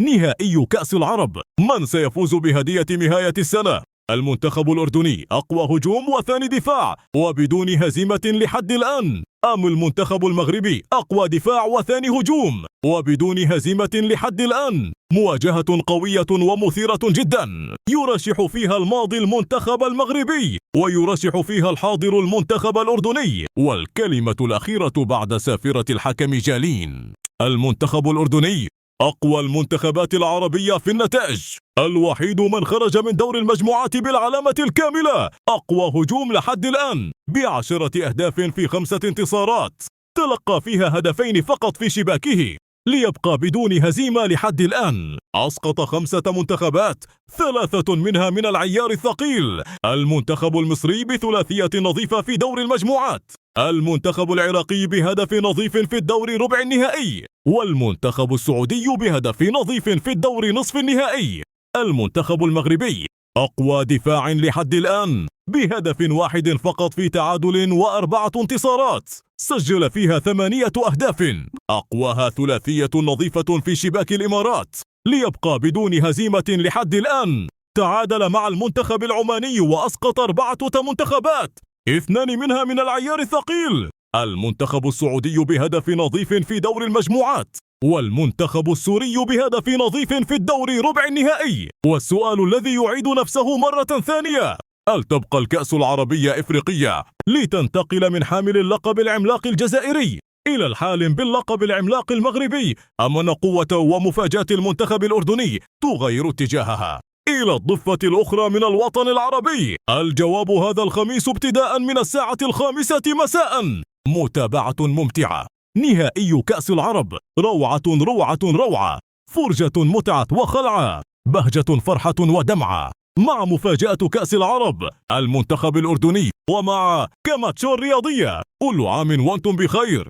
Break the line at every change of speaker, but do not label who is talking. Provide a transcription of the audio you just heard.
نهائي كأس العرب. من سيفوز بهدية نهاية السنة؟ المنتخب الأردني أقوى هجوم وثاني دفاع وبدون هزيمة لحد الآن، أم المنتخب المغربي أقوى دفاع وثاني هجوم وبدون هزيمة لحد الآن؟ مواجهة قوية ومثيرة جدا، يرشح فيها الماضي المنتخب المغربي ويرشح فيها الحاضر المنتخب الأردني، والكلمة الأخيرة بعد سافرة الحكم جالين. المنتخب الأردني أقوى المنتخبات العربية في النتائج، الوحيد من خرج من دور المجموعات بالعلامة الكاملة، أقوى هجوم لحد الآن ب10 أهداف في 5 انتصارات، تلقى فيها هدفين فقط في شباكه، ليبقى بدون هزيمة لحد الآن. أسقط 5 منتخبات، 3 منها من العيار الثقيل، المنتخب المصري بثلاثية نظيفة في دور المجموعات، المنتخب العراقي بهدف نظيف في الدور ربع النهائي، والمنتخب السعودي بهدف نظيف في الدور نصف النهائي. المنتخب المغربي أقوى دفاع لحد الآن بهدف واحد فقط في تعادل و4 انتصارات، سجل فيها 8 أهداف، أقواها ثلاثية نظيفة في شباك الإمارات، ليبقى بدون هزيمة لحد الآن. تعادل مع المنتخب العماني وأسقط 4 منتخبات، 2 منها من العيار الثقيل، المنتخب السعودي بهدف نظيف في دور المجموعات، والمنتخب السوري بهدف نظيف في الدور ربع النهائي. والسؤال الذي يعيد نفسه مرة ثانية: هل تبقى الكأس العربية إفريقية لتنتقل من حامل اللقب العملاق الجزائري إلى الحالم باللقب العملاق المغربي، أم أن قوة ومفاجأة المنتخب الأردني تغير اتجاهها إلى الضفة الأخرى من الوطن العربي؟ الجواب هذا الخميس ابتداء من الساعة 5 مساء. متابعة ممتعة، نهائي كأس العرب، روعة روعة روعة، فرجة متعة وخلعة، بهجة فرحة ودمعة، مع مفاجأة كأس العرب المنتخب الأردني، ومع كماتشو رياضية. كل عام وأنتم بخير.